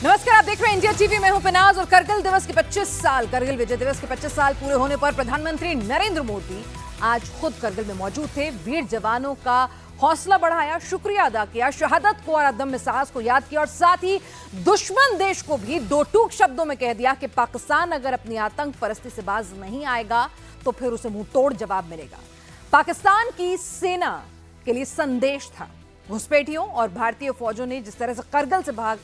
नमस्कार, आप देख रहे हैं इंडिया टीवी में हूं पिनाज। और करगिल दिवस के 25 साल, करगिल विजय दिवस के 25 साल पूरे होने पर प्रधानमंत्री नरेंद्र मोदी आज खुद करगिल में मौजूद थे। वीर जवानों का हौसला बढ़ाया, शुक्रिया अदा किया, शहादत को और अदम्य साहस को याद किया और साथ ही दुश्मन देश को भी दो टूक शब्दों में कह दिया कि पाकिस्तान अगर अपनी आतंक परस्ती से बाज नहीं आएगा तो फिर उसे मुंह तोड़ जवाब मिलेगा। पाकिस्तान की सेना के लिए संदेश था। घुसपैठियों और भारतीय फौजों ने जिस तरह से करगिल से भाग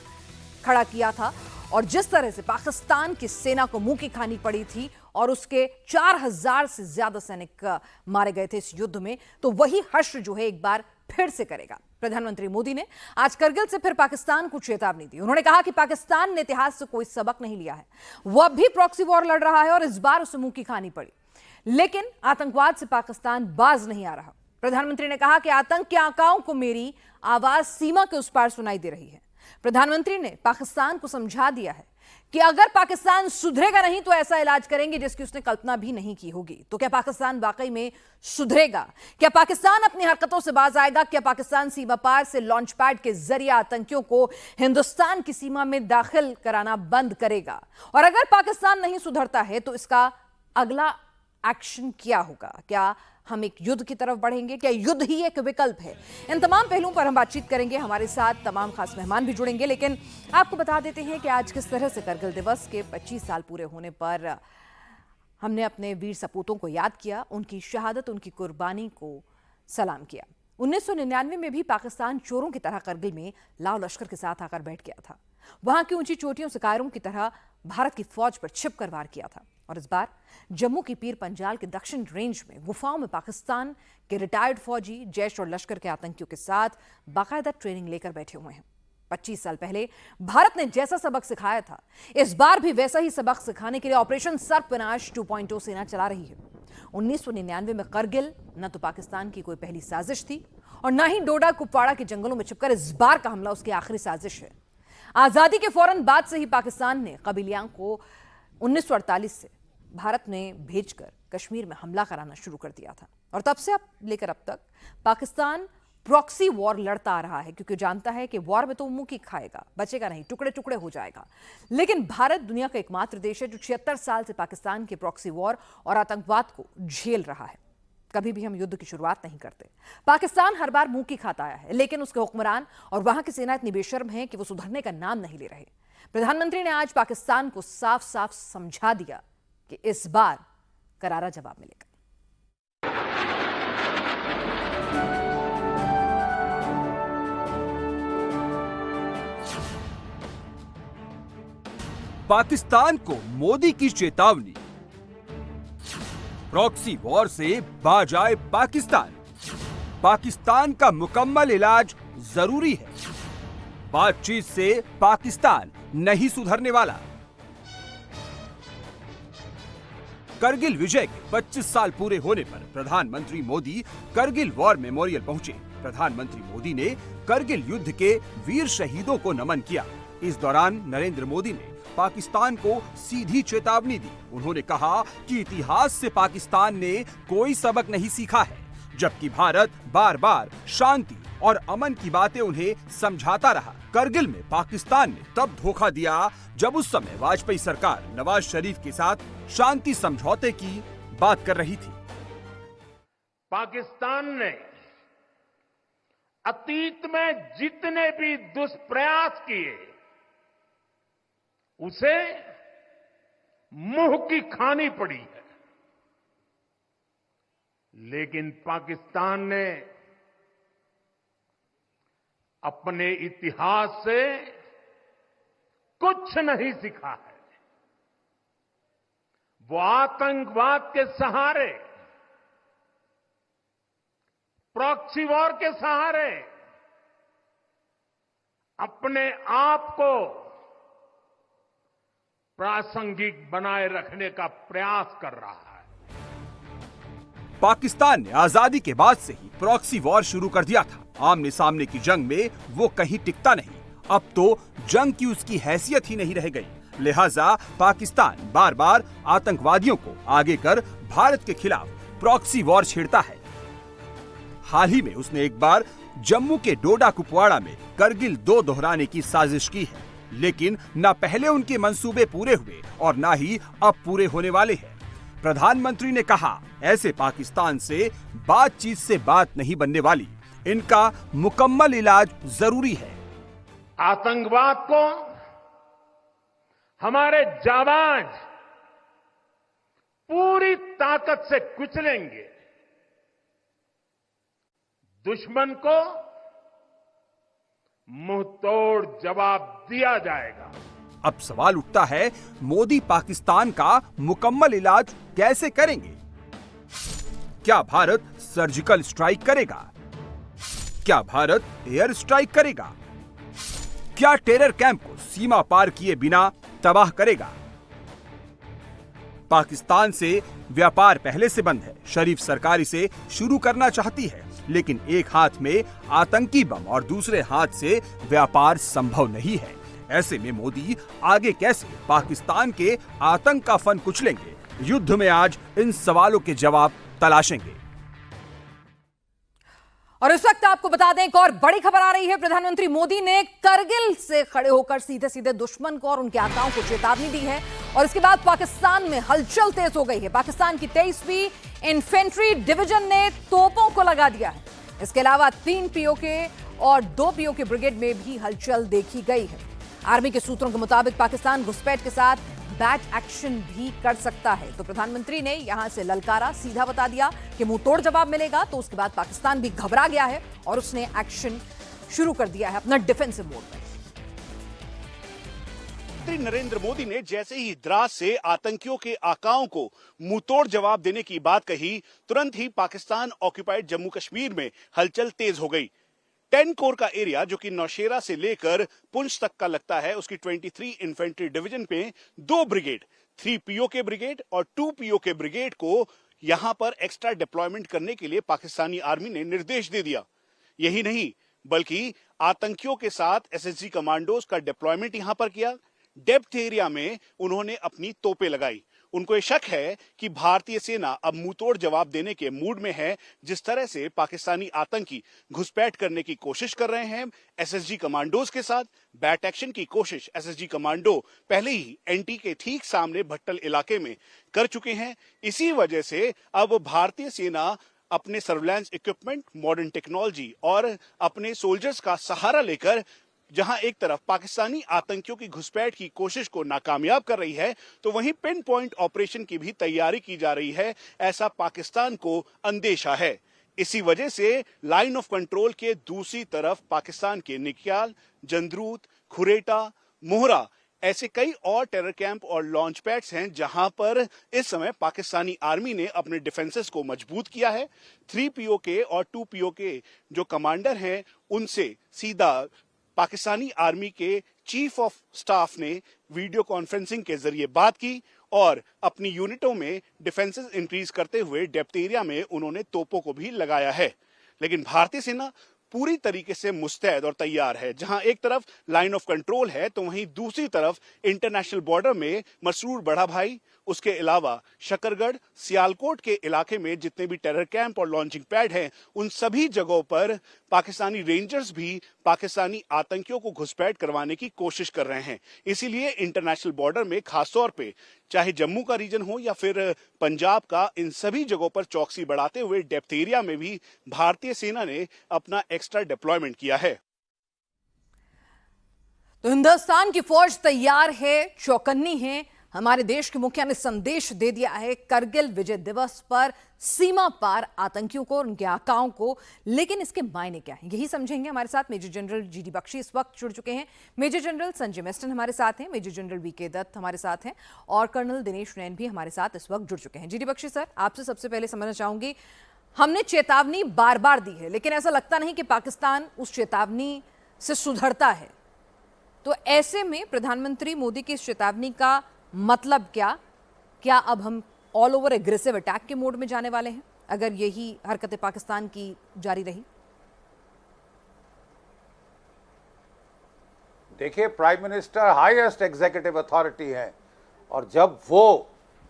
खड़ा किया था और जिस तरह से पाकिस्तान की सेना को मुंह की खानी पड़ी थी और उसके 4000 से ज्यादा सैनिक मारे गए थे इस युद्ध में, तो वही हश्र जो है एक बार फिर से करेगा। प्रधानमंत्री मोदी ने आज करगिल से फिर पाकिस्तान को चेतावनी दी। उन्होंने कहा कि पाकिस्तान ने इतिहास से कोई सबक नहीं लिया है, वह अब भी प्रॉक्सी वॉर लड़ रहा है और इस बार उसे मुंह की खानी पड़ी, लेकिन आतंकवाद से पाकिस्तान बाज नहीं आ रहा। प्रधानमंत्री ने कहा कि आतंक के आकाओं को मेरी आवाज सीमा के उस पार सुनाई दे रही है। प्रधानमंत्री ने पाकिस्तान को समझा दिया है कि अगर पाकिस्तान सुधरेगा नहीं तो ऐसा इलाज करेंगे जिसकी उसने कल्पना भी नहीं की होगी। तो क्या पाकिस्तान वाकई में सुधरेगा? क्या पाकिस्तान अपनी हरकतों से बाज आएगा? क्या पाकिस्तान सीमा पार से लॉन्च पैड के जरिए आतंकियों को हिंदुस्तान की सीमा में दाखिल कराना बंद करेगा? और अगर पाकिस्तान नहीं सुधरता है तो इसका अगला एक्शन क्या होगा? क्या हम एक युद्ध की तरफ बढ़ेंगे? क्या युद्ध ही एक विकल्प है? इन तमाम पहलुओं पर हम बातचीत करेंगे। हमारे साथ तमाम खास मेहमान भी जुड़ेंगे, लेकिन आपको बता देते हैं कि आज किस तरह से करगिल दिवस के 25 साल पूरे होने पर हमने अपने वीर सपूतों को याद किया, उनकी शहादत, उनकी कुर्बानी को सलाम किया। 1999 में भी पाकिस्तान चोरों की तरह करगिल में लाव लश्कर के साथ आकर बैठ गया था। वहां की ऊंची चोटियों से कायरों की तरह भारत की फौज पर छिपकर वार किया था। और इस बार जम्मू की पीर पंजाल के दक्षिण रेंज में गुफाओं में पाकिस्तान के रिटायर्ड फौजी जैश और लश्कर के आतंकियों के साथ बाकायदा ट्रेनिंग लेकर बैठे हुए हैं। 25 साल पहले भारत ने जैसा सबक सिखाया था, इस बार भी वैसा ही सबक सिखाने के लिए ऑपरेशन सर्पनाश 2.0 सेना चला रही है। 1999 में करगिल न तो पाकिस्तान की कोई पहली साजिश थी और न ही डोडा कुपवाड़ा के जंगलों में छिपकर इस बार का हमला उसकी आखिरी साजिश है। आजादी के फौरन बाद से ही पाकिस्तान ने कबीलियां को 1948 से भारत ने भेजकर कश्मीर में हमला कराना शुरू कर दिया था और तब से अब लेकर अब तक पाकिस्तान प्रॉक्सी वॉर लड़ता आ रहा है, क्योंकि जानता है कि वॉर में तो मुंह की खाएगा, बचेगा नहीं, टुकड़े टुकड़े हो जाएगा। लेकिन भारत दुनिया का एकमात्र देश है जो 76 साल से पाकिस्तान के प्रॉक्सी वॉर और आतंकवाद को झेल रहा है। कभी भी हम युद्ध की शुरुआत नहीं करते। पाकिस्तान हर बार मुंह की खाता आया है, लेकिन उसके हुक्मरान और वहां की सेना इतनी बेशर्म है कि वो सुधरने का नाम नहीं ले रहे। प्रधानमंत्री ने आज पाकिस्तान को साफ साफ समझा दिया कि इस बार करारा जवाब मिलेगा। पाकिस्तान को मोदी की चेतावनी, प्रॉक्सी वॉर से बाज आए पाकिस्तान, पाकिस्तान का मुकम्मल इलाज जरूरी है, बातचीत से पाकिस्तान नहीं सुधरने वाला। करगिल विजय के 25 साल पूरे होने पर प्रधानमंत्री मोदी करगिल वॉर मेमोरियल पहुंचे। प्रधानमंत्री मोदी ने करगिल युद्ध के वीर शहीदों को नमन किया। इस दौरान नरेंद्र मोदी ने पाकिस्तान को सीधी चेतावनी दी। उन्होंने कहा कि इतिहास से पाकिस्तान ने कोई सबक नहीं सीखा है, जबकि भारत बार बार शांति और अमन की बातें उन्हें समझाता रहा। करगिल में पाकिस्तान ने तब धोखा दिया जब उस समय वाजपेयी सरकार नवाज शरीफ के साथ शांति समझौते की बात कर रही थी। पाकिस्तान ने अतीत में जितने भी दुष्प्रयास किए उसे मुंह की खानी पड़ी है, लेकिन पाकिस्तान ने अपने इतिहास से कुछ नहीं सीखा है। वो आतंकवाद के सहारे, प्रॉक्सी वॉर के सहारे अपने आप को प्रासंगिक बनाए रखने का प्रयास कर रहा है। पाकिस्तान ने आजादी के बाद से ही प्रॉक्सी वॉर शुरू कर दिया था। आमने सामने की जंग में वो कहीं टिकता नहीं। अब तो जंग की उसकी हैसियत ही नहीं रह गई। लिहाजा पाकिस्तान बार बार आतंकवादियों को आगे कर भारत के खिलाफ प्रॉक्सी वॉर छेड़ता है। हाल ही में उसने एक बार जम्मू के डोडा कुपवाड़ा में करगिल 2 दोहराने की साजिश की है। लेकिन न पहले उनके मंसूबे पूरे हुए और न ही अब पूरे होने वाले हैं। प्रधानमंत्री ने कहा, ऐसे पाकिस्तान से बातचीत से बात नहीं बनने वाली, इनका मुकम्मल इलाज जरूरी है। आतंकवाद को हमारे जाबाज पूरी ताकत से कुचलेंगे, दुश्मन को मुंह तोड़ जवाब दिया जाएगा। अब सवाल उठता है, मोदी पाकिस्तान का मुकम्मल इलाज कैसे करेंगे? क्या भारत सर्जिकल स्ट्राइक करेगा? क्या भारत एयर स्ट्राइक करेगा? क्या टेरर कैंप को सीमा पार किए बिना तबाह करेगा? पाकिस्तान से व्यापार पहले से बंद है। शरीफ सरकार इसे शुरू करना चाहती है, लेकिन एक हाथ में आतंकी बम और दूसरे हाथ से व्यापार संभव नहीं है। ऐसे में मोदी आगे कैसे पाकिस्तान के आतंक का फन कुचलेंगे? युद्ध में आज इन सवालों के जवाब तलाशेंगे। और इस वक्त आपको बता दें, एक और बड़ी खबर आ रही है। प्रधानमंत्री मोदी ने करगिल से खड़े होकर सीधे सीधे दुश्मन को और उनके आकाओं को चेतावनी दी है और इसके बाद पाकिस्तान में हलचल तेज हो गई है। पाकिस्तान की 23वीं इन्फेंट्री डिवीजन ने तोपों को लगा दिया है। इसके अलावा 3 पीओके और 2 पीओके ब्रिगेड में भी हलचल देखी गई है। आर्मी के सूत्रों के मुताबिक पाकिस्तान घुसपैठ के साथ बैट एक्शन भी कर सकता है। तो प्रधानमंत्री ने यहां से ललकारा सीधा बता दिया कि मुंह तोड़ जवाब मिलेगा। तो उसके बाद पाकिस्तान भी घबरा गया है और उसने एक्शन शुरू कर दिया है अपना डिफेंसिव मोड में। प्रधानमंत्री नरेंद्र मोदी ने जैसे ही द्रास से आतंकियों के आकाओं को मुंहतोड़ जवाब देने की बात कही, तुरंत ही पाकिस्तान ऑक्यूपाइड जम्मू कश्मीर में हलचल तेज हो गई। 10 कोर का एरिया जो कि नौशेरा से लेकर पुंछ तक का लगता है, उसकी 23 इन्फेंट्री डिवीजन में 2 ब्रिगेड, 3 पीओके ब्रिगेड और 2 पीओके ब्रिगेड को यहां पर एक्स्ट्रा डिप्लॉयमेंट करने के लिए पाकिस्तानी आर्मी ने निर्देश दे दिया। यही नहीं, बल्कि आतंकियों के साथ एसएसजी कमांडोज का डिप्लॉयमेंट यहां पर किया। डेप्थ एरिया में उन्होंने अपनी तोपें लगाई। उनको ये शक है कि भारतीय सेना अब मुंहतोड़ जवाब देने के मूड में है। जिस तरह से पाकिस्तानी आतंकी घुसपैठ करने की कोशिश कर रहे हैं एसएसजी कमांडोज के साथ, बैट एक्शन की कोशिश एसएसजी कमांडो पहले ही एनटी के ठीक सामने भट्टल इलाके में कर चुके हैं। इसी वजह से अब भारतीय सेना अपने सर्विलांस इक्विपमेंट, मॉडर्न टेक्नोलॉजी और अपने सोल्जर्स का सहारा लेकर जहां एक तरफ पाकिस्तानी आतंकियों की घुसपैठ की कोशिश को नाकामयाब कर रही है, तो वहीं पिन पॉइंट ऑपरेशन की भी तैयारी की जा रही है। ऐसा पाकिस्तान को अंदेशा है। इसी वजह से लाइन ऑफ कंट्रोल के दूसरी तरफ पाकिस्तान के निक्याल, जंद्रूत, खुरेटा, मोहरा ऐसे कई और टेरर कैंप और लॉन्च पैड्स हैं जहां पर इस समय पाकिस्तानी आर्मी ने अपने डिफेंसेस को मजबूत किया है। 3 पीओके और 2 पीओके जो कमांडर हैं उनसे सीधा पाकिस्तानी आर्मी के चीफ ऑफ स्टाफ ने वीडियो कॉन्फ्रेंसिंग के जरिए बात की और अपनी यूनिटों में डिफेंसेस इंक्रीज करते हुए डेप्थ एरिया में उन्होंने तोपों को भी लगाया है। लेकिन भारतीय सेना पूरी तरीके से मुस्तैद और तैयार है। जहां एक तरफ लाइन ऑफ कंट्रोल है, तो वहीं दूसरी तरफ इंटरनेशनल बॉर्डर में मसरूर बड़ा भाई, उसके अलावा शकरगढ़, सियालकोट के इलाके में जितने भी टेरर कैंप और लॉन्चिंग पैड हैं, उन सभी जगहों पर पाकिस्तानी रेंजर्स भी पाकिस्तानी आतंकियों को घुसपैठ करवाने की कोशिश कर रहे हैं। इसीलिए इंटरनेशनल बॉर्डर में खासतौर पे चाहे जम्मू का रीजन हो या फिर पंजाब का, इन सभी जगहों पर चौकसी बढ़ाते हुए डेप्थ एरिया में भी भारतीय सेना ने अपना एक्स्ट्रा डिप्लॉयमेंट किया है। तो हिंदुस्तान की फौज तैयार है, चौकन्नी है। हमारे देश के मुखिया ने संदेश दे दिया है करगिल विजय दिवस पर सीमा पार आतंकियों को और उनके आकाओं को। लेकिन इसके मायने क्या हैं, यही समझेंगे। हमारे साथ मेजर जनरल जीडी बख्शी इस वक्त जुड़ चुके हैं, मेजर जनरल संजय मेस्टन हमारे साथ हैं, मेजर जनरल वीके दत्त हमारे साथ हैं और कर्नल दिनेश नैन भी हमारे साथ इस वक्त जुड़ चुके हैं। जीडी बख्शी सर, आपसे सबसे पहले समझना चाहूंगी, हमने चेतावनी बार बार दी है लेकिन ऐसा लगता नहीं कि पाकिस्तान उस चेतावनी से सुधरता है। तो ऐसे में प्रधानमंत्री मोदी की इस चेतावनी का मतलब क्या अब हम ऑल ओवर एग्रेसिव अटैक के मोड में जाने वाले हैं अगर यही हरकतें पाकिस्तान की जारी रही? देखिए, prime minister highest executive authority है और जब वो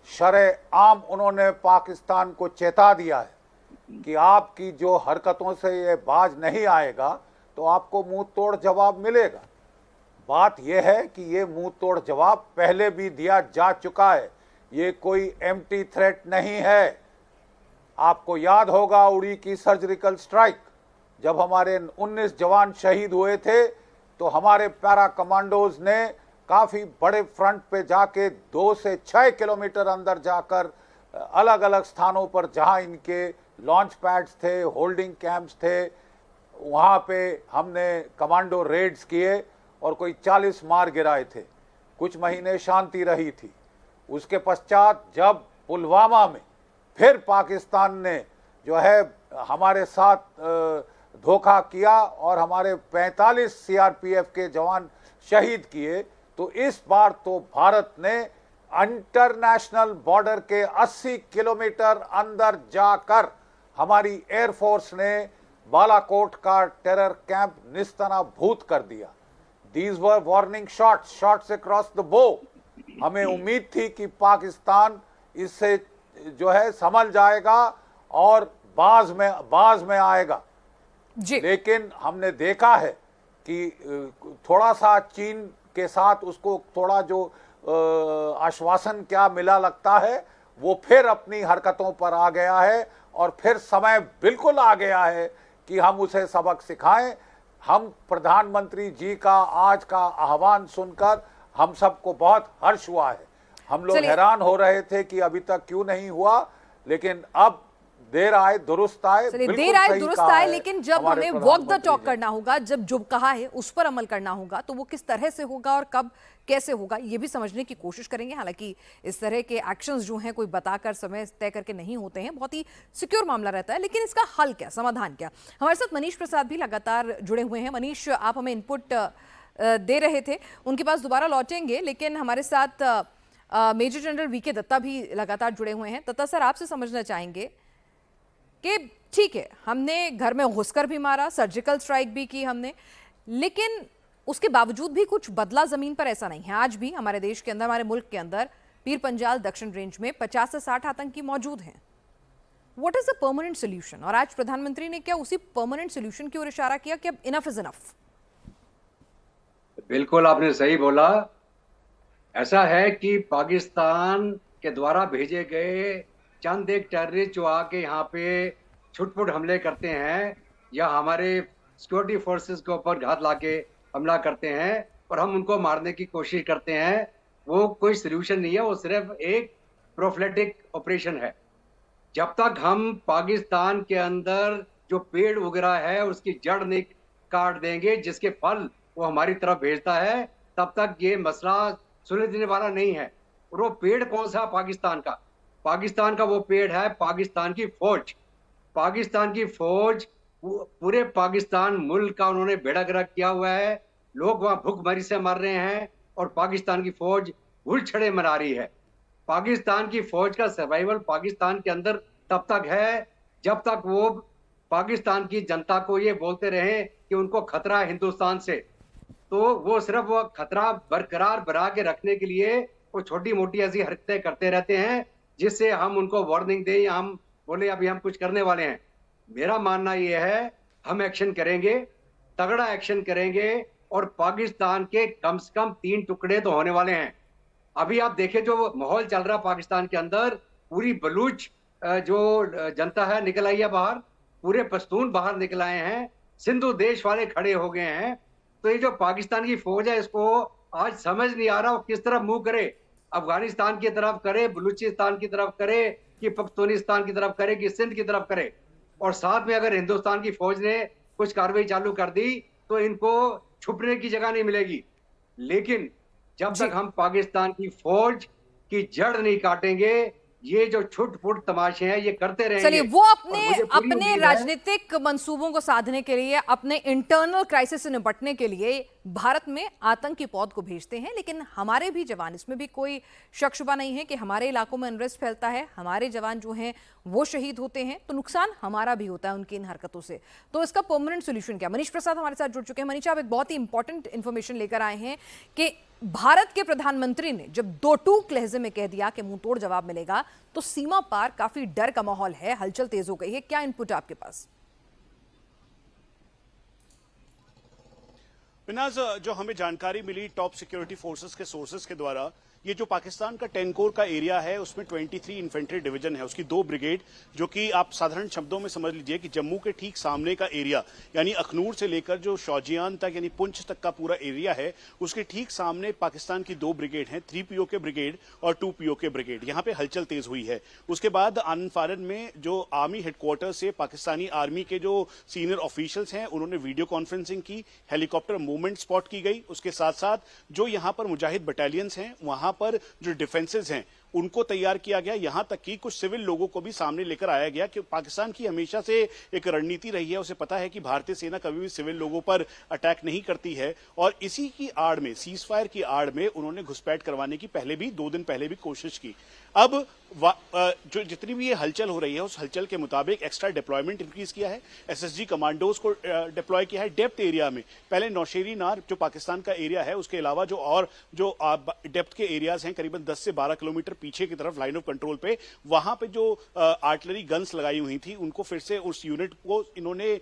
शरे-आम उन्होंने पाकिस्तान को चेता दिया है कि आपकी जो हरकतों से ये बाज नहीं आएगा तो आपको मुंह तोड़ जवाब मिलेगा। बात यह है कि ये मुंह तोड़ जवाब पहले भी दिया जा चुका है, ये कोई एम्प्टी थ्रेट नहीं है। आपको याद होगा उड़ी की सर्जिकल स्ट्राइक, जब हमारे 19 जवान शहीद हुए थे तो हमारे पैरा कमांडोज ने काफी बड़े फ्रंट पे जाके 2 से 6 किलोमीटर अंदर जाकर अलग अलग स्थानों पर जहां इनके लॉन्च पैड्स थे, होल्डिंग कैंप्स थे, वहां पे हमने कमांडो रेड्स किए और कोई 40 मार गिराए थे। कुछ महीने शांति रही थी। उसके पश्चात जब पुलवामा में फिर पाकिस्तान ने जो है हमारे साथ धोखा किया और हमारे 45 सीआरपीएफ के जवान शहीद किए, तो इस बार तो भारत ने इंटरनेशनल बॉर्डर के 80 किलोमीटर अंदर जाकर हमारी एयरफोर्स ने बालाकोट का टेरर कैंप निस्तनाभूत कर दिया। These were warning shots, shots across the बो। हमें उम्मीद थी कि पाकिस्तान इससे जो है संभल जाएगा और बाज में आएगा, लेकिन हमने देखा है कि थोड़ा सा चीन के साथ उसको थोड़ा जो आश्वासन क्या मिला लगता है, वो फिर अपनी हरकतों पर आ गया है और फिर समय बिल्कुल आ गया है कि हम उसे सबक सिखाएं। हम प्रधानमंत्री जी का आज का आह्वान सुनकर हम सबको बहुत हर्ष हुआ है। हम लोग हैरान हो रहे थे कि अभी तक क्यों नहीं हुआ, लेकिन अब देर आए दुरुस्त आए, देर आए दुरुस्त आए, लेकिन जब हमें वॉक द टॉक करना होगा, जब जो कहा है उस पर अमल करना होगा, तो वो किस तरह से होगा और कब कैसे होगा ये भी समझने की कोशिश करेंगे। हालांकि इस तरह के एक्शंस जो हैं कोई बताकर समय तय करके नहीं होते हैं, बहुत ही सिक्योर मामला रहता है, लेकिन इसका हल क्या, समाधान क्या। हमारे साथ मनीष प्रसाद भी लगातार जुड़े हुए हैं। मनीष, आप हमें इनपुट दे रहे थे, उनके पास दोबारा लौटेंगे, लेकिन हमारे साथ मेजर जनरल वीके दत्ता भी लगातार जुड़े हुए हैं। दत्ता सर, आपसे समझना चाहेंगे कि ठीक है, हमने घर में घुसकर भी मारा, सर्जिकल स्ट्राइक भी की हमने, लेकिन उसके बावजूद भी कुछ बदला जमीन पर ऐसा नहीं है। आज भी हमारे देश के अंदर, हमारे मुल्क के अंदर पीर पंजाल दक्षिण रेंज में 50 से 60 आतंकी मौजूद हैं। What is the permanent solution? और आज प्रधानमंत्री ने क्या उसी परमानेंट सोल्यूशन की ओर इशारा किया कि अब इनफ इज इनफ? बिल्कुल आपने सही बोला। ऐसा है कि पाकिस्तान के द्वारा भेजे गए चंद एक टेररिस्ट जो आके यहाँ पे छुटपुट हमले करते हैं या हमारे सिक्योरिटी फोर्सेस के ऊपर घात लाके हमला करते हैं और हम उनको मारने की कोशिश करते हैं, वो कोई सलूशन नहीं है, वो सिर्फ एक प्रोफिलेटिक ऑपरेशन है। जब तक हम पाकिस्तान के अंदर जो पेड़ उग रहा है उसकी जड़ नहीं काट देंगे, जिसके फल वो हमारी तरफ भेजता है, तब तक ये मसला सुलझने वाला नहीं है। और वो पेड़ कौन सा? पाकिस्तान का वो पेड़ है पाकिस्तान की फौज। पाकिस्तान की फौज पूरे पाकिस्तान मुल्क का उन्होंने बेड़ा गर्क किया हुआ है। लोग वहां भूखमरी से मर रहे हैं और पाकिस्तान की फौज भूल छड़े मना रही है। पाकिस्तान की फौज का सर्वाइवल पाकिस्तान के अंदर तब तक है जब तक वो पाकिस्तान की जनता को ये बोलते रहे कि उनको खतरा है हिंदुस्तान से, तो वो सिर्फ वो खतरा बरकरार बना के रखने के लिए वो छोटी मोटी ऐसी हरकतें करते रहते हैं जिससे हम उनको वार्निंग दें या हम बोले अभी हम कुछ करने वाले हैं। मेरा मानना यह है हम एक्शन करेंगे, तगड़ा एक्शन करेंगे और पाकिस्तान के कम से कम 3 टुकड़े तो होने वाले हैं। अभी आप देखें जो माहौल चल रहा है पाकिस्तान के अंदर, पूरी बलूच जो जनता है निकल आई है बाहर, पूरे पश्तून बाहर निकल आए हैं, सिंधु देश वाले खड़े हो गए हैं। तो ये जो पाकिस्तान की फौज है इसको आज समझ नहीं आ रहा वो किस तरफ मुंह करे, अफगानिस्तान की तरफ करे, बलूचिस्तान की तरफ करे कि पख्तूनिस्तान की तरफ करे कि सिंध की तरफ करे। और साथ में अगर हिंदुस्तान की फौज ने कुछ कार्रवाई चालू कर दी तो इनको छुपने की जगह नहीं मिलेगी। लेकिन जब तक हम पाकिस्तान की फौज की जड़ नहीं काटेंगे, ये जो छुट-फुट तमाशे हैं ये करते रहेंगे। चलिए, वो अपने राजनीतिक मंसूबों को साधने के लिए, अपने इंटरनल क्राइसिस से निपटने के लिए भारत में आतंकी पौध को भेजते हैं, लेकिन हमारे भी जवान, इसमें भी कोई शक शुबा नहीं है कि हमारे इलाकों में अनरेस्ट फैलता है, हमारे जवान जो हैं वो शहीद होते हैं, तो नुकसान हमारा भी होता है उनकी इन हरकतों से। तो इसका परमानेंट सोल्यूशन क्या? मनीष प्रसाद हमारे साथ जुड़ चुके हैं। मनीष, आप एक बहुत ही इंपॉर्टेंट इंफॉर्मेशन लेकर आए हैं कि भारत के प्रधानमंत्री ने जब 2 टूक लहजे में कह दिया कि मुंह तोड़ जवाब मिलेगा, तो सीमा पार काफी डर का माहौल है, हलचल तेज हो गई है। क्या इनपुट आपके पास? पिनाज, जो हमें जानकारी मिली टॉप सिक्योरिटी फोर्सेस के सोर्सेस के द्वारा, ये जो पाकिस्तान का 10 कोर का एरिया है उसमें 23 इन्फेंट्री डिवीजन है, उसकी 2 ब्रिगेड, जो कि आप साधारण शब्दों में समझ लीजिए कि जम्मू के ठीक सामने का एरिया, यानी अखनूर से लेकर जो शौजियान तक यानी पुंछ तक का पूरा एरिया है, उसके ठीक सामने पाकिस्तान की 2 ब्रिगेड हैं, 3 पीओके ब्रिगेड और 2 पीओके ब्रिगेड। यहाँ पे हलचल तेज हुई है। उसके बाद आनंद फारन में जो आर्मी हेडक्वार्टर से पाकिस्तानी आर्मी के जो सीनियर ऑफिशियल्स हैं उन्होंने वीडियो कॉन्फ्रेंसिंग की, हेलीकॉप्टर मूवमेंट स्पॉट की गई। उसके साथ साथ जो यहाँ पर मुजाहिद बटालियंस हैं वहां पर जो डिफेंसेस हैं उनको तैयार किया गया। यहां तक कि कुछ सिविल लोगों को भी सामने लेकर आया गया कि पाकिस्तान की हमेशा से एक रणनीति रही है, उसे पता है कि भारतीय सेना कभी भी सिविल लोगों पर अटैक नहीं करती है, और इसी की आड़ में, सीज फायर की आड़ में उन्होंने घुसपैठ करवाने की पहले भी 2 दिन पहले भी कोशिश की। अब जो जितनी भी ये हलचल हो रही है उस हलचल के मुताबिक एक्स्ट्रा डिप्लॉयमेंट इंक्रीज किया है, एसएसजी कमांडोज को डिप्लॉय किया है डेप्थ एरिया में। पहले नौशेरी नार जो पाकिस्तान का एरिया है उसके अलावा जो डेप्थ के एरियाज हैं करीबन 10 से 12 किलोमीटर पीछे की तरफ लाइन ऑफ कंट्रोल पे, वहां पे जो आर्टिलरी गन्स लगाई हुई थी उनको फिर से उस यूनिट को इन्होंने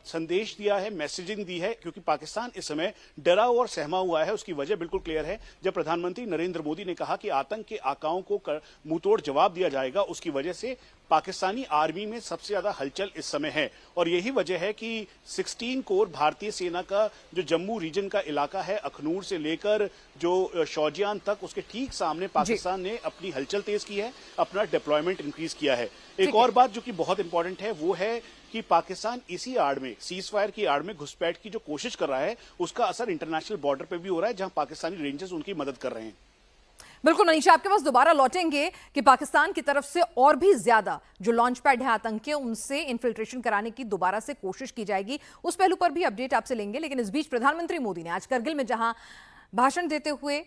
संदेश दिया है, मैसेजिंग दी है, क्योंकि पाकिस्तान इस समय डरा और सहमा हुआ है। उसकी वजह बिल्कुल क्लियर है। जब प्रधानमंत्री नरेंद्र मोदी ने कहा कि आतंक के आकाओं को मुंहतोड़ जवाब दिया जाएगा, उसकी वजह से पाकिस्तानी आर्मी में सबसे ज्यादा हलचल इस समय है। और यही वजह है कि 16 कोर भारतीय सेना का जो जम्मू रीजन का इलाका है, अखनूर से लेकर जो शौजियान तक, उसके ठीक सामने पाकिस्तान ने अपनी हलचल तेज की है, अपना डिप्लॉयमेंट इंक्रीज किया है। एक और बात जो कि बहुत इंपॉर्टेंट है वो है कि पाकिस्तान इसी आड़ में, सीज फायर की आड़ में घुसपैठ की जो कोशिश कर रहा है उसका असर इंटरनेशनल बॉर्डर पे भी हो रहा है, जहां पाकिस्तानी रेंजर्स उनकी मदद कर रहे हैं। बिल्कुल मनीषा, आपके पास दोबारा लौटेंगे कि पाकिस्तान की तरफ से और भी ज्यादा जो लॉन्च पैड है आतंकी, उनसे इन्फिल्ट्रेशन कराने की दोबारा से कोशिश की जाएगी। उस पहलू पर भी अपडेट आपसे लेंगे। लेकिन इस बीच प्रधानमंत्री मोदी ने आज करगिल में जहां भाषण देते हुए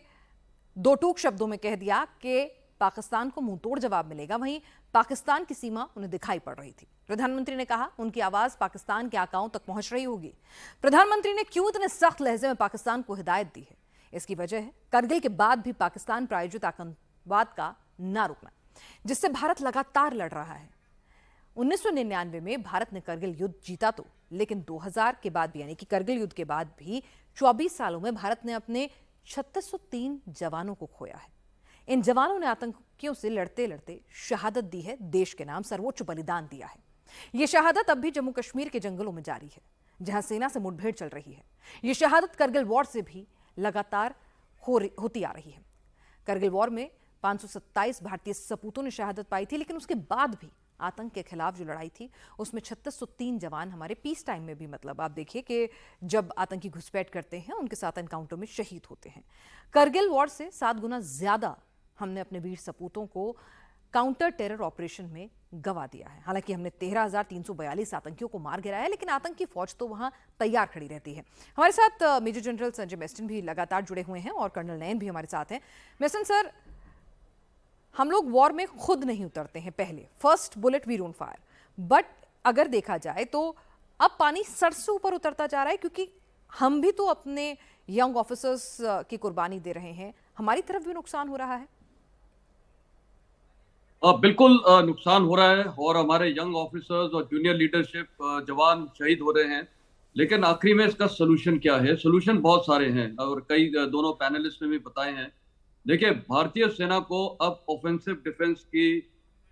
2 टूक शब्दों में कह दिया कि पाकिस्तान को मुंहतोड़ जवाब मिलेगा, वहीं पाकिस्तान की सीमा उन्हें दिखाई पड़ रही थी। प्रधानमंत्री ने कहा उनकी आवाज पाकिस्तान के आकाओं तक पहुंच रही होगी। प्रधानमंत्री ने क्यों इतने सख्त लहजे में पाकिस्तान को हिदायत दी है? इसकी वजह है करगिल के बाद भी पाकिस्तान प्रायोजित आतंकवाद का ना रुकना, जिससे भारत लगातार लड़ रहा है। 1999 में भारत ने करगिल युद्ध जीता तो, लेकिन 2000 के बाद भी, यानी कि करगिल युद्ध के बाद भी 24 सालों में भारत ने अपने 3603 जवानों को खोया है। इन जवानों ने आतंकियों से लड़ते लड़ते शहादत दी है, देश के नाम सर्वोच्च बलिदान दिया है। यह शहादत अब भी जम्मू कश्मीर के जंगलों में जारी है, जहां सेना से मुठभेड़ चल रही है। यह शहादत करगिल वॉर से भी लगातार होती आ रही है। करगिल वॉर में 527 भारतीय सपूतों ने शहादत पाई थी, लेकिन उसके बाद भी आतंक के खिलाफ जो लड़ाई थी उसमें 3603 जवान हमारे पीस टाइम में भी, मतलब आप देखिए कि जब आतंकी घुसपैठ करते हैं उनके साथ एनकाउंटर में शहीद होते हैं। करगिल वॉर से 7 गुना ज्यादा हमने अपने वीर सपूतों को काउंटर टेरर ऑपरेशन में गवा दिया है। हालांकि हमने 13,342 आतंकियों को मार गिराया है, लेकिन आतंकी फौज तो वहां तैयार खड़ी रहती है। हमारे साथ मेजर जनरल संजय मेस्टन भी लगातार जुड़े हुए हैं और कर्नल नयन भी हमारे साथ हैं। मेस्टन सर, हम लोग वॉर में खुद नहीं उतरते हैं, पहले first bullet we don't fire, but अगर देखा जाए तो अब पानी सर से ऊपर उतरता जा रहा है, क्योंकि हम भी तो अपने यंग ऑफिसर्स की कुर्बानी दे रहे हैं, हमारी तरफ भी नुकसान हो रहा है। बिल्कुल नुकसान हो रहा है और हमारे यंग ऑफिसर्स और जूनियर लीडरशिप जवान शहीद हो रहे हैं। लेकिन आखिरी में इसका सोल्यूशन क्या है? सोल्यूशन बहुत सारे हैं और कई दोनों पैनलिस्ट ने भी बताए हैं। देखिए, भारतीय सेना को अब ऑफेंसिव डिफेंस की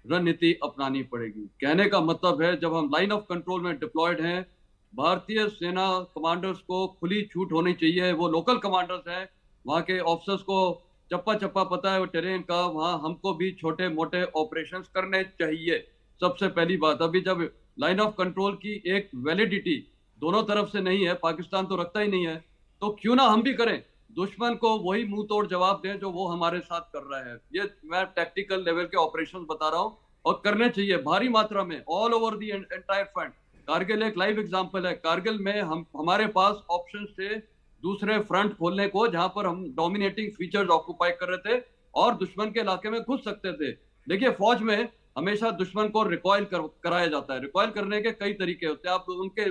रणनीति अपनानी पड़ेगी। कहने का मतलब है, जब हम लाइन ऑफ कंट्रोल में डिप्लॉयड हैं, भारतीय सेना कमांडर्स को खुली छूट होनी चाहिए। वो लोकल कमांडर्स हैं, वहाँ के ऑफिसर्स को चप्पा चप्पा पता है वो टेरेन का, वहाँ हमको भी छोटे मोटे ऑपरेशंस करने चाहिए। सबसे पहली बात, अभी जब लाइन ऑफ कंट्रोल की एक वैलिडिटी दोनों तरफ से नहीं है, पाकिस्तान तो रखता ही नहीं है, तो क्यों ना हम भी करें, दुश्मन को वही मुंह तोड़ जवाब दें जो वो हमारे साथ कर रहा है। ये मैं टैक्टिकल लेवल के ऑपरेशंस बता रहा हूँ और करने चाहिए भारी मात्रा में all over the entire front. Kargil एक लाइव एग्जांपल है। कारगिल में हमारे पास ऑप्शन थे दूसरे फ्रंट खोलने को, जहां पर हम डोमिनेटिंग फीचर्स ऑक्यूपाई कर रहे थे और दुश्मन के इलाके में घुस सकते थे। देखिए, फौज में हमेशा दुश्मन को रिकॉइल कराया जाता है। रिकॉइल करने के कई तरीके होते हैं। आप उनके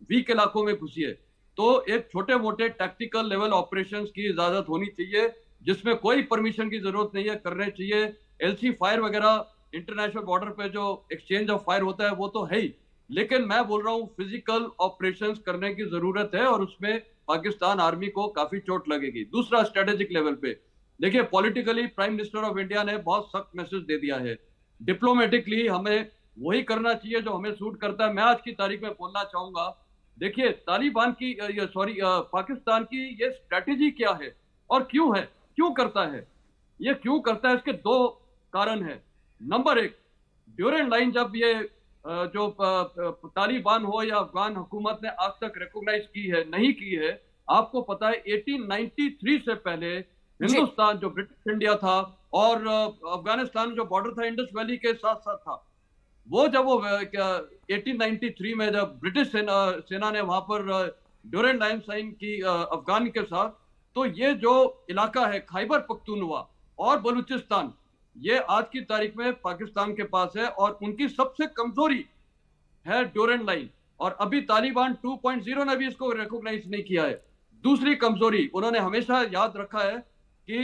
वीक इलाकों में घुसिए, तो एक छोटे मोटे टैक्टिकल लेवल ऑपरेशंस की इजाजत होनी चाहिए, जिसमें कोई परमिशन की जरूरत नहीं है, करने चाहिए। एलसी फायर वगैरह इंटरनेशनल बॉर्डर पे जो एक्सचेंज ऑफ फायर होता है वो तो है ही, लेकिन मैं बोल रहा हूँ फिजिकल ऑपरेशंस करने की जरूरत है और उसमें पाकिस्तान आर्मी को काफी चोट लगेगी। दूसरा, स्ट्रेटेजिक लेवल पे देखिए, politically prime minister of India ने बहुत सख्त मैसेज दे दिया है। डिप्लोमेटिकली हमें वही करना चाहिए जो हमें सूट करता है। मैं आज की तारीख में बोलना चाहूंगा, देखिए तालिबान की पाकिस्तान की ये स्ट्रेटेजी क्या है और क्यों है, क्यों करता है, ये क्यों करता है, इसके दो कारण है। नंबर एक, ड्यूरेंट लाइन जब ये जो तालिबान हो या अफगान हुकूमत ने आज तक रिकॉग्नाइज की है, नहीं की है। आपको पता है 1893 से पहले हिंदुस्तान जो ब्रिटिश इंडिया था और अफगानिस्तान जो बॉर्डर था इंडस वैली के साथ साथ था, वो जब वो 1893 में जब ब्रिटिश सेना ने वहां पर ड्यूरेंट लाइन साइन की अफगान के साथ, तो ये जो इलाका है खैबर पख्तूनख्वा और बलूचिस्तान, ये आज की तारीख में पाकिस्तान के पास है और उनकी सबसे कमजोरी है ड्यूरेंट लाइन। और अभी तालिबान 2.0 ने भी इसको रिकॉग्नाइज नहीं किया है। दूसरी कमजोरी, उन्होंने हमेशा याद रखा है कि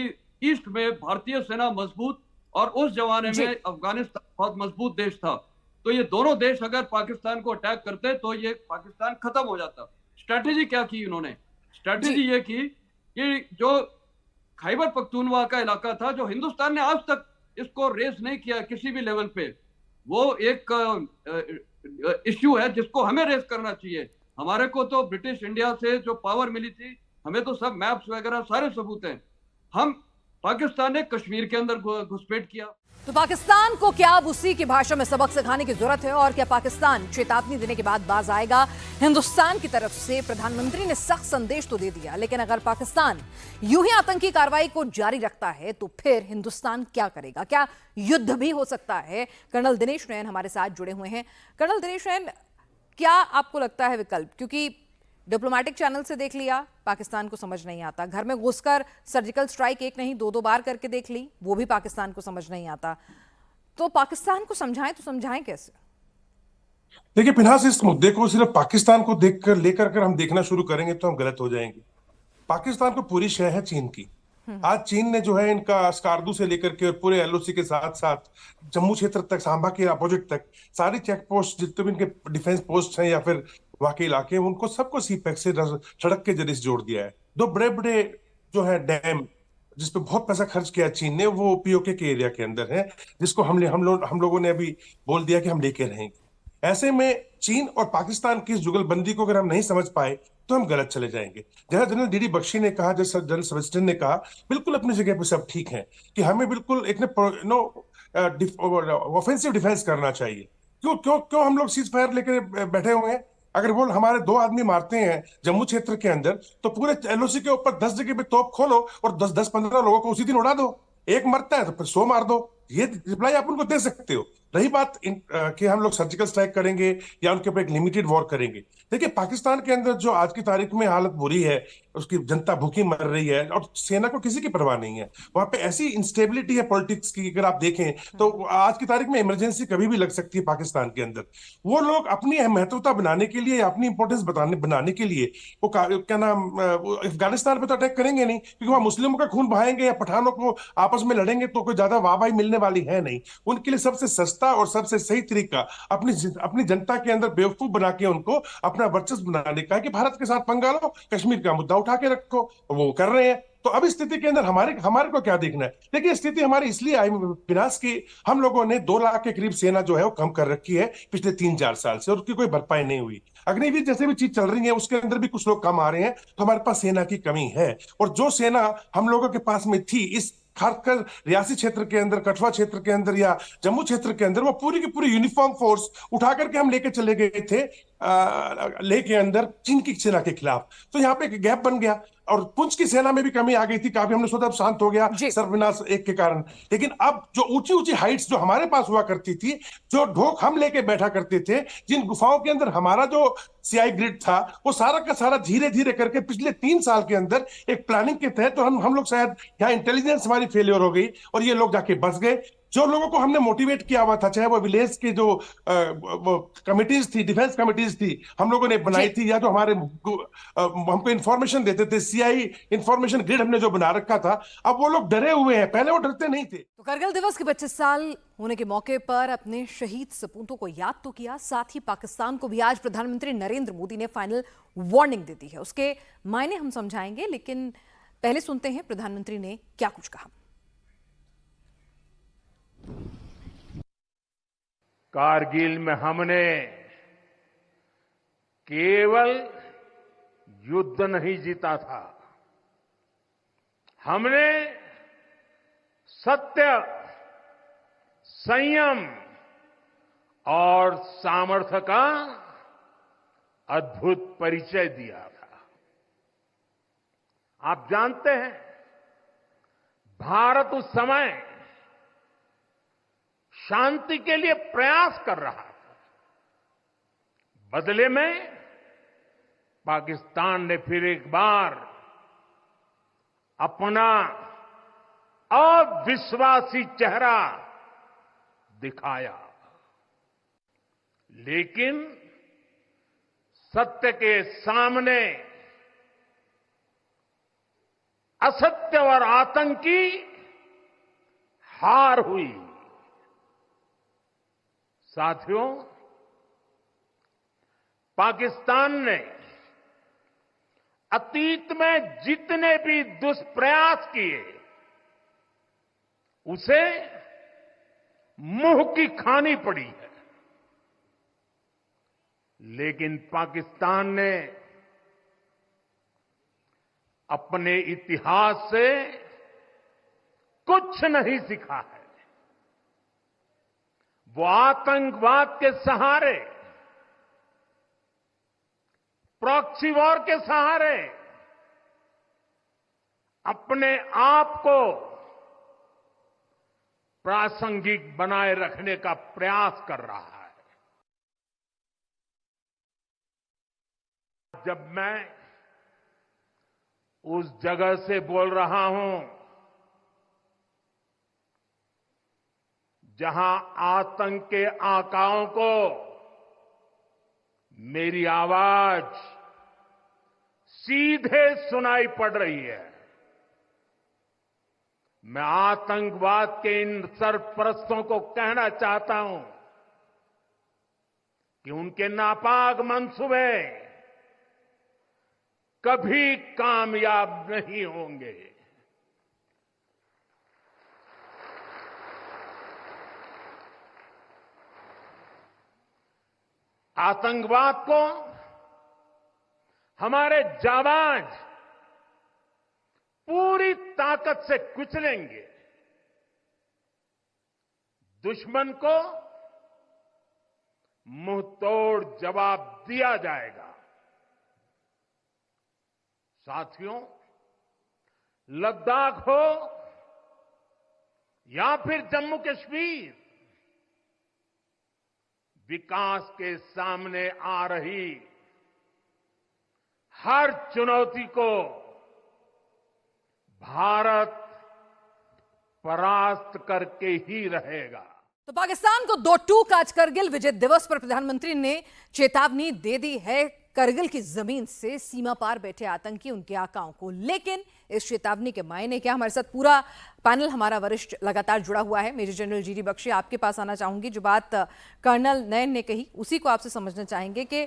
ईस्ट में भारतीय सेना मजबूत और उस जमाने में अफगानिस्तान बहुत मजबूत देश था, तो ये दोनों देश अगर पाकिस्तान को अटैक करते तो ये पाकिस्तान खत्म हो जाता। स्ट्रेटेजी क्या की उन्होंने? स्ट्रेटेजी ये की कि जो खैबर पख्तूनख्वा का इलाका था, जो हिंदुस्तान ने आज तक इसको रेस नहीं किया किसी भी लेवल पे, वो एक इश्यू है जिसको हमें रेस करना चाहिए। हमारे को तो ब्रिटिश इंडिया से जो पावर मिली थी, हमें तो सब मैप्स वगैरह सारे सबूत हैं। हम पाकिस्तान ने कश्मीर के अंदर घुसपैठ किया। तो पाकिस्तान को क्या अब उसी की भाषा में सबक सिखाने की जरूरत है और क्या पाकिस्तान चेतावनी देने के बाद बाज आएगा? हिंदुस्तान की तरफ से प्रधानमंत्री ने सख्त संदेश तो दे दिया, लेकिन अगर पाकिस्तान यूं ही आतंकी कार्रवाई को जारी रखता है तो फिर हिंदुस्तान क्या करेगा? क्या युद्ध भी हो सकता है? कर्नल दिनेश नयन हमारे साथ जुड़े हुए हैं। कर्नल दिनेश नयन, क्या आपको लगता है विकल्प? क्योंकि डिप्लोमेटिक चैनल से देख लिया, पाकिस्तान को समझ नहीं आता। घर में घुसकर सर्जिकल स्ट्राइक एक नहीं 2-2 बार करके देख ली, वो भी पाकिस्तान को समझ नहीं आता। तो पाकिस्तान को समझाएं तो समझाएं कैसे? देखिए पिनास, इस मुद्दे को सिर्फ पाकिस्तान को देखकर लेकर हम देखना शुरू करेंगे तो हम गलत हो जाएंगे। पाकिस्तान को पूरी शय है चीन की। आज चीन ने जो है इनका स्कार्दू से लेकर के और पूरे एलओसी के साथ साथ जम्मू क्षेत्र तक, सांबा के अपोजिट तक सारी चेक पोस्ट जितने भी इनके डिफेंस पोस्ट हैं या फिर वहां के इलाके, उनको सबको सीपैक से सड़क के जरिए से जोड़ दिया है। 2 बड़े बड़े जो है डैम जिसपे बहुत पैसा खर्च किया चीन ने, वो पीओके के एरिया के अंदर है, जिसको हम लोगों ने अभी बोल दिया कि हम लेके रहेंगे। ऐसे में चीन और पाकिस्तान की इस जुगलबंदी को अगर हम नहीं समझ पाए तो हम गलत चले जाएंगे। जैसा जनरल डीडी बख्शी ने कहा, जैसा जनरल सेबेस्टियन ने कहा, बिल्कुल अपनी जगह पे सब ठीक है कि हमें बिल्कुल एक ऑफेंसिव डिफेंस करना चाहिए। क्यों क्यों क्यों हम लोग सीज फायर लेकर बैठे हुए हैं? अगर वो हमारे 2 आदमी मारते हैं जम्मू क्षेत्र के अंदर, तो पूरे एलओसी के ऊपर 10 जगह पे तोप खोलो और 10-15 लोगों को उसी दिन उड़ा दो। एक मरता है तो फिर 100 मार दो। ये रिप्लाई आप उनको दे सकते हो। रही बात कि हम लोग सर्जिकल स्ट्राइक करेंगे या उनके ऊपर एक लिमिटेड वॉर करेंगे, देखिए पाकिस्तान के अंदर जो आज की तारीख में हालत बुरी है, उसकी जनता भूखी मर रही है और सेना को किसी की परवाह नहीं है। वहां पे ऐसी इंस्टेबिलिटी है पॉलिटिक्स की, अगर आप देखें तो आज की तारीख में इमरजेंसी कभी भी लग सकती है पाकिस्तान के अंदर। वो लोग अपनी महत्वता बनाने के लिए, अपनी इंपॉर्टेंस बनाने के लिए वो क्या नाम अफगानिस्तान पे तो अटैक करेंगे नहीं, क्योंकि वहां मुस्लिमों का खून बहाएंगे या पठानों को आपस में लड़ेंगे तो कोई ज्यादा वाहवाही मिलने वाली है नहीं। उनके लिए सबसे सस्ता और सबसे सही तरीका अपनी जनता के अंदर बेवकूफ बना के उनको अपना वर्चस्व बनाने का है कि भारत के साथ पंगा लो, कश्मीर का मुद्दा उठा के रखो। वो कर रहे हैं। तो अब इस स्थिति के अंदर हमारे को क्या देखना है? देखिए स्थिति हमारी इसलिए आई विनाश की, हम लोगों ने 2 लाख के करीब सेना जो है वो कम कर रखी है पिछले 3-4 साल से और उसकी कोई भरपाई नहीं हुई। अग्निवीर जैसे भी चीज चल रही है उसके अंदर भी कुछ लोग कम आ रहे हैं, तो हमारे पास सेना की कमी है। और जो सेना हम लोगों के पास में थी इस खासकर रियासी क्षेत्र के अंदर, कठुआ क्षेत्र के अंदर या जम्मू क्षेत्र के अंदर, वो पूरी की पूरी यूनिफॉर्म फोर्स उठा करके हम लेके चले गए थे लेह के अंदर चीन की सेना के खिलाफ। तो यहाँ पे एक गैप बन गया और पुंछ की सेना में भी कमी आ गई थी काफी। हमने सोचा अब शांत हो गया सर्वविनाश एक के कारण, लेकिन अब जो ऊंची ऊंची हाइट्स जो हमारे पास हुआ करती थी, जो ढोक हम लेके बैठा करते थे, जिन गुफाओं के अंदर हमारा जो सीआई ग्रिड था, वो सारा का सारा धीरे धीरे करके पिछले 3 साल के अंदर एक प्लानिंग के तहत, तो हम लोग शायद यहाँ इंटेलिजेंस हमारी फेलियर हो गई और ये लोग जाके बस गए। जो लोगों को हमने मोटिवेट किया हुआ था, चाहे वो विलेज की जो वो कमिटीज थी, डिफेंस कमिटीज थी, हम लोगों ने बनाई थी, या जो हमारे हमको इंफॉर्मेशन देते थे, सीआई इंफॉर्मेशन ग्रिड हमने जो बना रखा था, अब वो लोग डरे हुए हैं, पहले वो डरते नहीं थे। तो करगिल दिवस के 25 साल होने के मौके पर अपने शहीद सपूतों को याद तो किया, साथ ही पाकिस्तान को भी आज प्रधानमंत्री नरेंद्र मोदी ने फाइनल वार्निंग दे दी है। उसके मायने हम समझाएंगे, लेकिन पहले सुनते हैं प्रधानमंत्री ने क्या कुछ कहा। कारगिल में हमने केवल युद्ध नहीं जीता था, हमने सत्य, संयम और सामर्थ्य का अद्भुत परिचय दिया था। आप जानते हैं, भारत उस समय शांति के लिए प्रयास कर रहा था। बदले में पाकिस्तान ने फिर एक बार अपना अविश्वासी चेहरा दिखाया, लेकिन सत्य के सामने असत्य और आतंकी हार हुई। साथियों, पाकिस्तान ने अतीत में जितने भी दुष्प्रयास किए, उसे मुंह की खानी पड़ी है। लेकिन पाकिस्तान ने अपने इतिहास से कुछ नहीं सीखा है। वो आतंकवाद के सहारे, प्रॉक्सी वॉर के सहारे अपने आप को प्रासंगिक बनाए रखने का प्रयास कर रहा है। जब मैं उस जगह से बोल रहा हूं जहां आतंक के आकाओं को मेरी आवाज सीधे सुनाई पड़ रही है, मैं आतंकवाद के इन सरपरस्तों को कहना चाहता हूं कि उनके नापाक मंसूबे कभी कामयाब नहीं होंगे। आतंकवाद को हमारे जाबाज पूरी ताकत से कुचलेंगे, दुश्मन को मुंहतोड़ जवाब दिया जाएगा। साथियों, लद्दाख हो या फिर जम्मू कश्मीर, विकास के सामने आ रही हर चुनौती को भारत परास्त करके ही रहेगा। तो पाकिस्तान को दो टूक आज करगिल विजय दिवस पर प्रधानमंत्री ने चेतावनी दे दी है करगिल की जमीन से सीमा पार बैठे आतंकी, उनके आकाओं को। लेकिन इस चेतावनी के मायने क्या? हमारे साथ पूरा पैनल हमारा वरिष्ठ लगातार जुड़ा हुआ है। मेजर जनरल जीडी बख्शी, आपके पास आना चाहूंगी। जो बात कर्नल नयन ने कही उसी को आपसे समझना चाहेंगे कि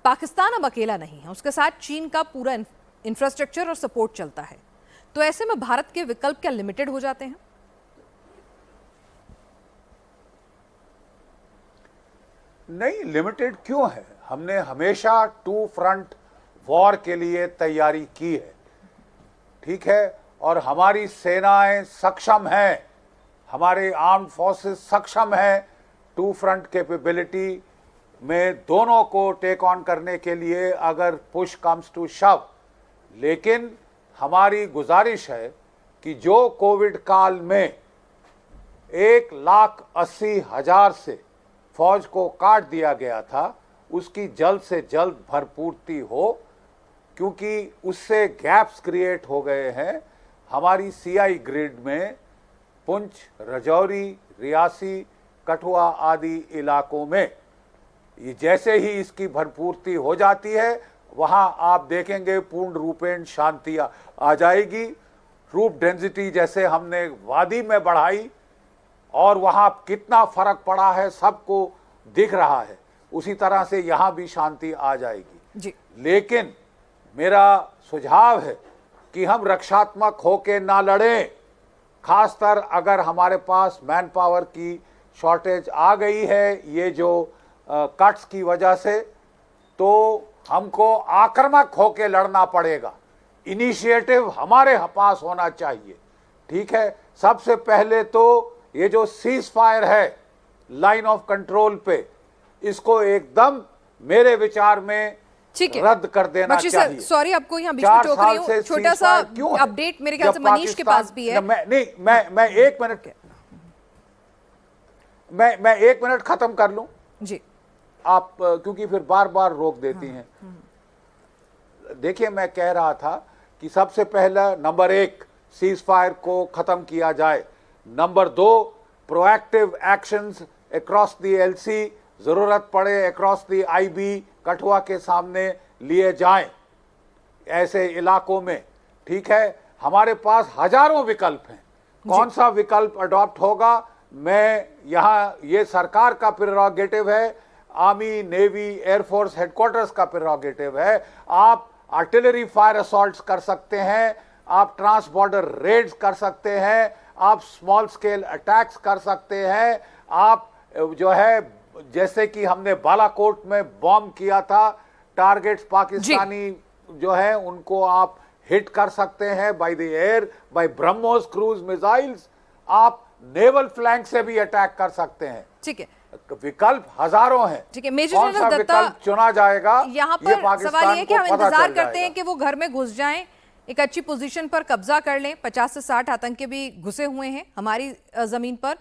पाकिस्तान अब अकेला नहीं है, उसके साथ चीन का पूरा इंफ्रास्ट्रक्चर और सपोर्ट चलता है। तो ऐसे में भारत के विकल्प क्या लिमिटेड हो जाते हैं? नहीं, लिमिटेड क्यों है? हमने हमेशा टू फ्रंट वॉर के लिए तैयारी की है, ठीक है, और हमारी सेनाएं सक्षम हैं, हमारे आर्म्ड फोर्सेस सक्षम हैं टू फ्रंट कैपेबिलिटी में दोनों को टेक ऑन करने के लिए अगर पुश कम्स टू शव। लेकिन हमारी गुजारिश है कि जो कोविड काल में 1,80,000 से फौज को काट दिया गया था, उसकी जल्द से जल्द भरपूर्ति हो, क्योंकि उससे गैप्स क्रिएट हो गए हैं हमारी सीआई ग्रिड में। पुंछ, राजौरी, रियासी, कठुआ आदि इलाकों में ये जैसे ही इसकी भरपूर्ति हो जाती है वहां आप देखेंगे पूर्ण रूपेण शांति आ जाएगी। ट्रूप डेंसिटी जैसे हमने वादी में बढ़ाई और वहां कितना फर्क पड़ा है सबको दिख रहा है, उसी तरह से यहां भी शांति आ जाएगी जी। लेकिन मेरा सुझाव है कि हम रक्षात्मक होके ना लड़ें, खासकर अगर हमारे पास मैन पावर की शॉर्टेज आ गई है ये जो कट्स की वजह से, तो हमको आक्रामक होके लड़ना पड़ेगा। इनिशिएटिव हमारे पास होना चाहिए, ठीक है। सबसे पहले तो ये जो सीज फायर है लाइन ऑफ कंट्रोल पे, इसको एकदम मेरे विचार में रद्द कर देना चाहिए। सॉरी आपको यहाँ बीच में टोक रही हूँ, छोटा सा अपडेट मेरे ख्याल से मनीष के पास भी है। मैं एक मिनट खत्म कर लूं जी, आप क्योंकि फिर बार बार रोक देती हैं। देखिए, मैं कह रहा था कि सबसे पहला नंबर 1 सीज फायर को खत्म किया जाए, number 2 proactive actions across the LC, जरूरत पड़े अक्रॉस द आईबी कठुआ के सामने लिए जाएं ऐसे इलाकों में, ठीक है। हमारे पास हजारों विकल्प हैं, कौन सा विकल्प अडॉप्ट होगा मैं यहाँ, ये सरकार का प्रेरोगेटिव है, आर्मी नेवी एयरफोर्स हेडक्वार्टर्स का प्रेरोगेटिव है। आप आर्टिलरी फायर असॉल्ट्स कर सकते हैं, आप ट्रांस बॉर्डर रेड्स कर सकते हैं, आप स्मॉल स्केल अटैक्स कर सकते हैं, आप जो है जैसे कि हमने बालाकोट में बॉम्ब किया था, टारगेट्स पाकिस्तानी जो है उनको आप हिट कर सकते हैं by the air, by BrahMos cruise missiles, आप नेवल फ्लैंक से भी अटैक कर सकते हैं, ठीक है। विकल्प हजारों हैं, ठीक है। मेजर कौन सा जनरल दत्ता विकल्प चुना जाएगा यहाँ पर सवाल ये है कि हम इंतजार करते हैं कि वो घर में घुस जाएं, एक अच्छी पोजीशन पर कब्जा कर लें। 50 से 60 आतंकी भी घुसे हुए हैं हमारी जमीन पर,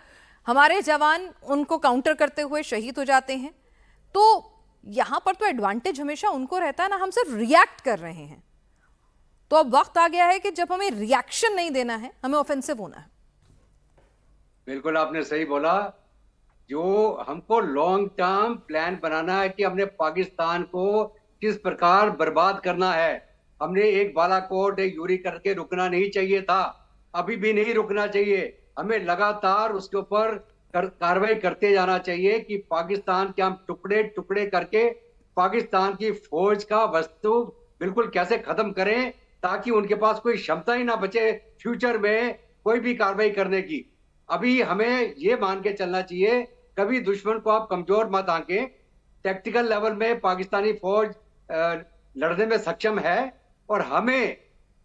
हमारे जवान उनको काउंटर करते हुए शहीद हो जाते हैं। तो यहां पर तो एडवांटेज हमेशा उनको रहता है ना, हम सिर्फ रिएक्ट कर रहे हैं। तो अब वक्त आ गया है कि जब हमें रिएक्शन नहीं देना है, हमें ऑफेंसिव होना है। बिल्कुल आपने सही बोला। जो हमको लॉन्ग टर्म प्लान बनाना है कि हमने पाकिस्तान को किस प्रकार बर्बाद करना है। हमने एक बालाकोट एक यूरी करके रुकना नहीं चाहिए था, अभी भी नहीं रुकना चाहिए। हमें लगातार उसके ऊपर कार्रवाई करते जाना चाहिए कि पाकिस्तान के हम टुकड़े टुकड़े करके पाकिस्तान की फौज का वस्तु बिल्कुल कैसे खत्म करें, ताकि उनके पास कोई क्षमता ही ना बचे फ्यूचर में कोई भी कार्रवाई करने की। अभी हमें ये मान के चलना चाहिए, कभी दुश्मन को आप कमजोर मत आंके। टैक्टिकल लेवल में पाकिस्तानी फौज लड़ने में सक्षम है, और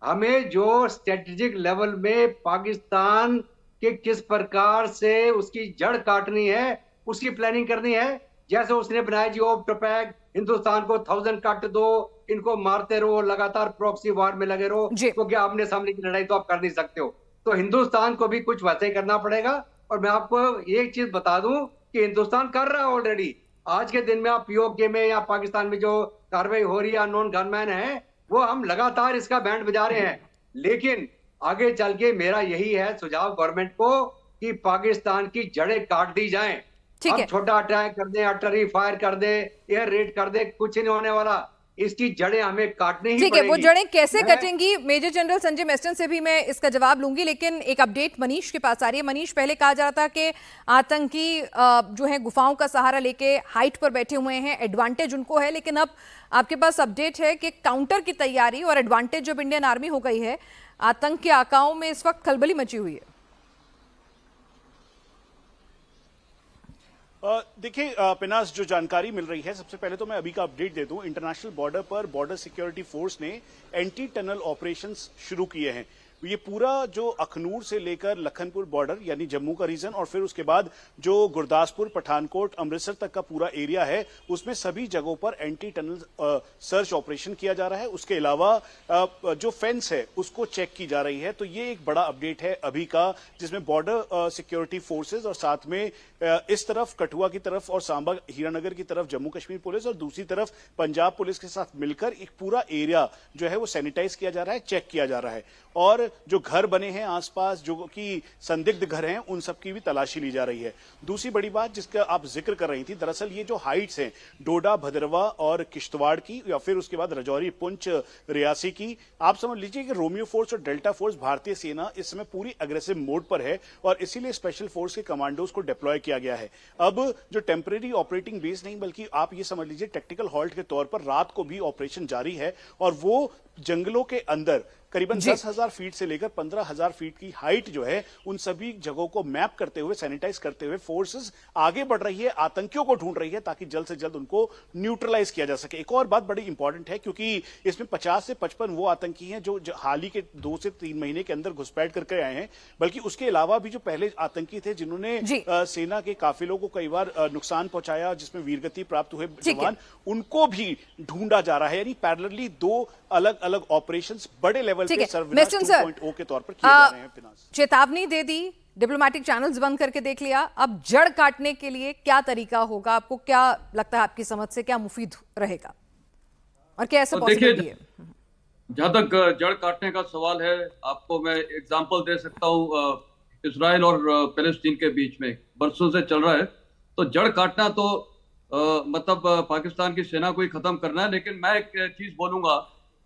हमें जो स्ट्रेटेजिक लेवल में पाकिस्तान के किस प्रकार से उसकी जड़ काटनी है उसकी प्लानिंग करनी है। जैसे उसने बनाया जी ओपटोपैक, हिंदुस्तान को 1000 कट दो, इनको मारते रहो, लगातार प्रॉक्सी वार में लगे रहो, तो क्या आमने सामने की लड़ाई तो आप कर नहीं सकते हो। तो हिंदुस्तान को भी कुछ वैसे ही करना पड़ेगा। और मैं आपको एक चीज बता दूं कि हिंदुस्तान कर रहा है ऑलरेडी। आज के दिन में आप पीओके में या पाकिस्तान में जो कार्रवाई हो रही है, नॉन गनमैन है, वो हम लगातार इसका बैंड बजा रहे हैं। लेकिन आगे चल के मेरा यही है सुझाव गवर्नमेंट को कि पाकिस्तान की जड़ें काट दी जाएं। हम छोटा अटैक कर दे, आर्टिलरी फायर कर दे, एयर रेड कर दे, कुछ नहीं होने वाला। इसकी जड़ें हमें काटनी ही ठीक है। वो जड़ें कैसे कटेंगी, मेजर जनरल संजय मेस्टन से भी मैं इसका जवाब लूंगी, लेकिन एक अपडेट मनीष के पास आ रही है। मनीष, पहले कहा जा रहा था कि आतंकी जो है गुफाओं का सहारा लेके हाइट पर बैठे हुए हैं, एडवांटेज उनको है, लेकिन अब आपके पास अपडेट है कि काउंटर की तैयारी और एडवांटेज जब इंडियन आर्मी हो गई है, आतंक के आकाओं में इस वक्त खलबली मची हुई है। देखिए पिनास, जो जानकारी मिल रही है, सबसे पहले तो मैं अभी का अपडेट दे दूं। इंटरनेशनल बॉर्डर पर बॉर्डर सिक्योरिटी फोर्स ने एंटी टनल ऑपरेशंस शुरू किए हैं। ये पूरा जो अखनूर से लेकर लखनपुर बॉर्डर यानी जम्मू का रीजन, और फिर उसके बाद जो गुरदासपुर, पठानकोट, अमृतसर तक का पूरा एरिया है, उसमें सभी जगहों पर एंटी टनल सर्च ऑपरेशन किया जा रहा है। उसके अलावा जो फेंस है उसको चेक की जा रही है। तो ये एक बड़ा अपडेट है अभी का, जिसमें बॉर्डर सिक्योरिटी फोर्सेज और साथ में इस तरफ कठुआ की तरफ और सांबा हीरानगर की तरफ जम्मू कश्मीर पुलिस और दूसरी तरफ पंजाब पुलिस के साथ मिलकर एक पूरा एरिया जो है वो सैनिटाइज किया जा रहा है, चेक किया जा रहा है। और जो घर बने हैं आसपास, जो कि संदिग्ध घर हैं, उन सब की भी तलाशी ली जा रही है। दूसरी बड़ी बात जिसका आप जिक्र कर रही थी, दरअसल ये जो हाइट्स हैं डोडा, भदरवा और किश्तवाड़ की, या फिर उसके बाद राजौरी, पुंछ, रियासी की, आप समझ लीजिए कि रोमियो फोर्स और डेल्टा फोर्स, भारतीय सेना इस समय पूरी अग्रेसिव मोड पर है और इसीलिए स्पेशल फोर्स के कमांडोज को डिप्लॉय किया गया है। अब जो टेम्परेरी ऑपरेटिंग बेस नहीं, बल्कि आप ये समझ लीजिए टैक्टिकल हॉल्ट के तौर पर रात को भी ऑपरेशन जारी है और वो जंगलों के अंदर करीबन 10,000 फीट से लेकर 15,000 फीट की हाइट जो है, उन सभी जगहों को मैप करते हुए, सैनिटाइज करते हुए फोर्सेस आगे बढ़ रही है, आतंकियों को ढूंढ रही है ताकि जल्द से जल्द उनको न्यूट्रलाइज किया जा सके। एक और बात बड़ी इंपॉर्टेंट है क्योंकि इसमें 50 से 55 वो आतंकी हैं जो हाल ही के 2 से 3 महीने के अंदर घुसपैठ करके आए हैं, बल्कि उसके अलावा भी जो पहले आतंकी थे जिन्होंने सेना के काफिलों को कई बार नुकसान पहुंचाया, जिसमें वीरगति प्राप्त हुए जवान, उनको भी ढूंढा जा रहा है। यानी पैरेलली 2 अलग अलग ऑपरेशंस बड़े लेवल पे सर्विलांस 2.0 के तौर पर किए जा रहे हैं। पिनास, चेतावनी दे दी, डिप्लोमेटिक चैनल्स बंद करके देख लिया, अब जड़ काटने के लिए क्या तरीका होगा? आपको क्या लगता है, आपकी समझ से क्या मुफीद रहेगा और क्या ऐसा पॉसिबल है? जहां तक जड़ काटने का सवाल है, आपको मैं एग्जांपल दे सकता हूं। इजराइल और पैलेस्टीन के बीच में बरसों से चल रहा है, तो जड़ काटना तो मतलब पाकिस्तान की सेना को ही खत्म करना है। लेकिन मैं एक चीज बोलूंगा,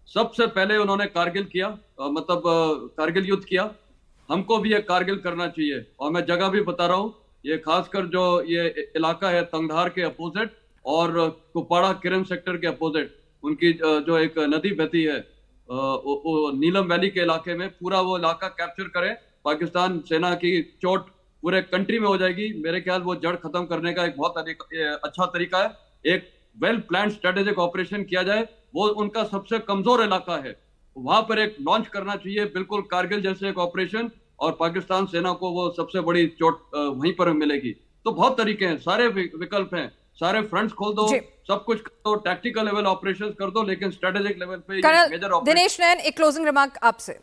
सबसे पहले उन्होंने कारगिल किया, मतलब कारगिल युद्ध किया, हमको भी ये कारगिल करना चाहिए। और मैं जगह भी बता रहा हूँ, ये खासकर जो ये इलाका है तंगधार के अपोजिट और कुपवाड़ा किरण सेक्टर के अपोजिट, उनकी जो एक नदी बहती है नीलम वैली के इलाके में, पूरा वो इलाका कैप्चर करें, पाकिस्तान सेना की चोट पूरे कंट्री में हो जाएगी। मेरे ख्याल वो जड़ खत्म करने का एक बहुत अच्छा तरीका है। एक वेल प्लान स्ट्रेटेजिक ऑपरेशन किया जाए, वो उनका सबसे कमजोर इलाका है, वहां पर एक लॉन्च करना चाहिए, बिल्कुल कारगिल जैसे एक ऑपरेशन, और पाकिस्तान सेना को वो सबसे बड़ी चोट वहीं पर मिलेगी। तो बहुत तरीके हैं, सारे विकल्प हैं, सारे फ्रंट्स खोल दो, सब कुछ कर दो, टैक्टिकल लेवल ऑपरेशंस कर दो, लेकिन स्ट्रेटेजिक लेवल पे मेजर दिनेश नैन, एक क्लोजिंग रिमार्क आपसे।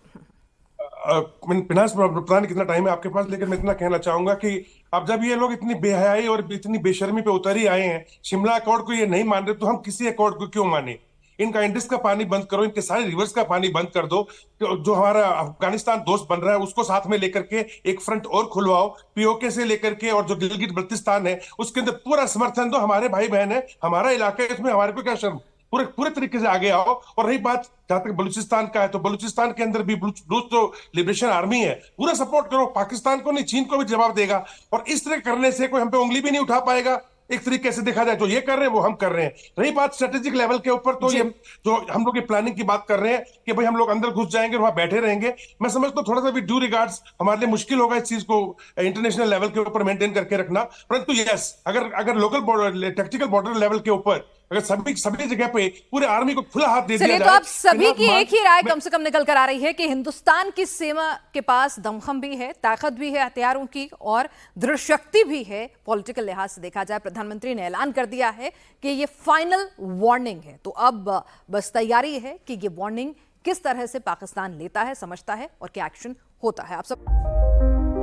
पिनास, पता नहीं कितना टाइम है आपके पास, लेकिन मैं इतना कहना चाहूंगा कि अब जब ये लोग इतनी बेहयाई और इतनी बेशर्मी पे उतर ही आए हैं, शिमला अकॉर्ड को ये नहीं मान रहे, तो हम किसी अकॉर्ड को क्यों माने? इनका इंडस का पानी बंद करो, इनके सारे रिवर्स का पानी बंद कर दो, जो हमारा अफगानिस्तान दोस्त बन रहा है उसको साथ में लेकर के एक फ्रंट और खुलवाओ, पीओके से लेकर के, और जो गिलगिट बल्तिस्तान है उसके अंदर पूरा समर्थन दो। हमारे भाई बहन है, हमारा इलाका है, इसमें हमारे को क्या शर्म? पूरे तरीके से आगे आओ। और रही बात जहां तक बलूचिस्तान का है, तो बलूचिस्तान के अंदर भी बलूच जो लिबरेशन आर्मी है, पूरा सपोर्ट करो, पाकिस्तान को नहीं चीन को भी जवाब देगा, और इस तरह करने से कोई हम पे उंगली भी नहीं उठा पाएगा। एक तरीके से देखा जाए तो ये कर रहे हैं, वो हम कर रहे हैं। रही बात स्ट्रेटेजिक लेवल के ऊपर, तो ये जो हम लोग ये प्लानिंग की बात कर रहे हैं कि भाई हम लोग अंदर घुस जाएंगे, वहां बैठे रहेंगे, मैं समझता हूँ थोड़ा सा भी ड्यू रिगार्ड्स हमारे लिए मुश्किल होगा इस चीज को इंटरनेशनल लेवल के ऊपर मेंटेन करके रखना। परंतु यस, अगर local border, tactical border level के ऊपर अगर सभी जगह पे पूरे आर्मी को खुला हाथ दे दिया जाए, तो आप सभी की एक ही राय कम से कम निकल कर आ रही है कि हिंदुस्तान की सेना के पास दमखम भी है, ताकत भी है हथियारों की, और दृढ़ शक्ति भी है। पॉलिटिकल लिहाज से देखा जाए, प्रधानमंत्री ने ऐलान कर दिया है कि ये फाइनल वार्निंग है, तो अब बस तैयारी है कि ये वार्निंग किस तरह से पाकिस्तान लेता है, समझता है और क्या एक्शन होता है। आप सब